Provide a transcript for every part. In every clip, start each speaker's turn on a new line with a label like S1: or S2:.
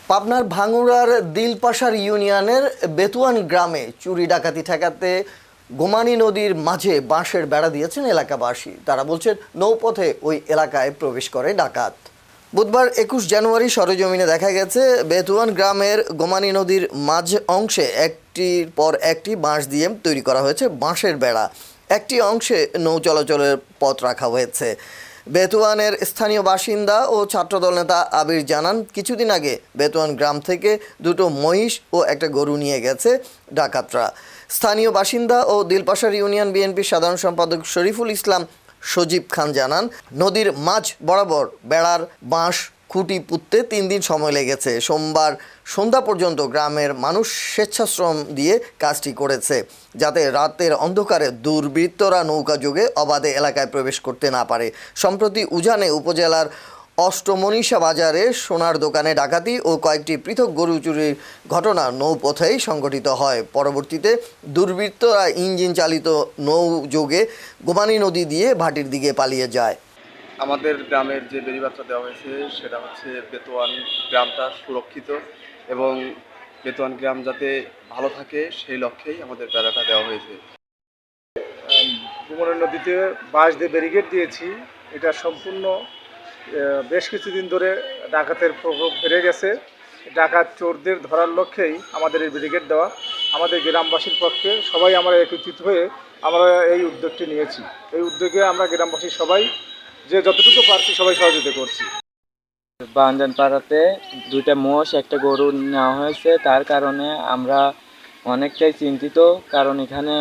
S1: পাবনার ভাঙ্গুড়ার দিলপাশার ইউনিয়নের বেতুয়ান গ্রামে চুরি ডাকাতি ঠেকাতে গোমানী নদীর মাঝে বাঁশের বেড়া দিয়েছেন এলাকাবাসী। তারা বলছেন নৌপথে ওই এলাকায় প্রবেশ করে ডাকাত। বুধবার ২১ জানুয়ারি সরেজমিনে দেখা গেছে বেতুয়ান গ্রামের গোমানী নদীর মাঝ অংশে একটির পর একটি বাঁশ দিয়ে তৈরি করা হয়েছে বাঁশের বেড়া। একটি অংশে নৌ চলাচলের পথ রাখা হয়েছে। বেতুয়ানের স্থানীয় বাসিন্দা ও ছাত্রদল নেতা আবির জানান, কিছুদিন আগে বেতুয়ান গ্রাম থেকে দুটো মহিষ ও একটা গরু নিয়ে গেছে ডাকাতরা। স্থানীয় বাসিন্দা ও দিলপাশার ইউনিয়ন বিএনপির সাধারণ সম্পাদক শরীফুল ইসলাম সজীব খান জানান, নদীর মাঝ বরাবর বেড়ার বাঁশ খুঁটি পুঁততে ৩ দিন সময় লেগেছে। সোমবার সন্ধ্যা পর্যন্ত গ্রামের মানুষ স্বেচ্ছাশ্রম দিয়ে কাজটি করেছে, যাতে রাতের অন্ধকারে দুর্বৃত্তরা নৌকা যোগে অবাধে এলাকায় প্রবেশ করতে না পারে। সম্প্রতি উজানে উপজেলার অষ্টমনীষা বাজারে সোনার দোকানে ডাকাতি ও কয়েকটি পৃথক গরু চুরির ঘটনা নৌপথেই সংঘটিত হয়। পরবর্তীতে দুর্বৃত্তরা ইঞ্জিন চালিত নৌ যোগে গোমানী নদী দিয়ে ভাটির দিকে পালিয়ে যায়।
S2: আমাদের গ্রামের যে বেড়িবাঁধটা দেওয়া হয়েছে সেটা হচ্ছে বেতুয়ান গ্রামটা সুরক্ষিত এবং বেতুয়ান গ্রাম যাতে ভালো থাকে সেই লক্ষ্যেই আমাদের বেড়াটা দেওয়া হয়েছে।
S3: গোমতী নদীতে বাঁশ দিয়ে ব্যারিকেড দিয়েছি। এটা সম্পূর্ণ বেশ কিছুদিন ধরে ডাকাতের প্রভাব বেড়ে গেছে। ডাকাত চোরদের ধরার লক্ষ্যেই আমাদের এই ব্যারিকেড দেওয়া। আমাদের গ্রামবাসীর পক্ষে সবাই আমরা একত্রিত হয়ে আমরা এই উদ্যোগটি নিয়েছি। এই উদ্যোগে আমরা গ্রামবাসী সবাই যে যতটুকু পারছি সবাই সহযোগিতা করছি।
S4: বাঞ্জান পাড়াতে 2টা মোষ একটা গরু নেওয়া হয়েছে, তার কারণে আমরা অনেকটাই চিন্তিত, কারণ এখানে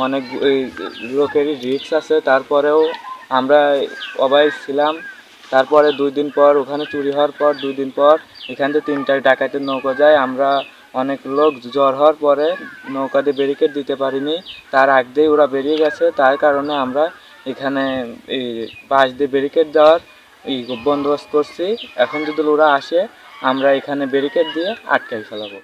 S4: অনেক লোকেরই রিস্ক আছে। তারপরেও আমরা অবাক ছিলাম। তারপরে 2 দিন পর ওখানে চুরি হওয়ার পর 2 দিন পর এখান থেকে 3টা ডাকাতের নৌকা যায়। আমরা অনেক লোক জ্বর হওয়ার পরে নৌকা দিয়ে ব্যারিকেড দিতে পারিনি, তার আগেই ওরা বেরিয়ে গেছে। তার কারণে আমরা এখানে এই বাঁশ দিয়ে ব্যারিকেড দেওয়ার বন্দোবস্ত করছি। এখন যদি ওরা আসে আমরা এখানে ব্যারিকেড দিয়ে আটকাই ফেলাবো।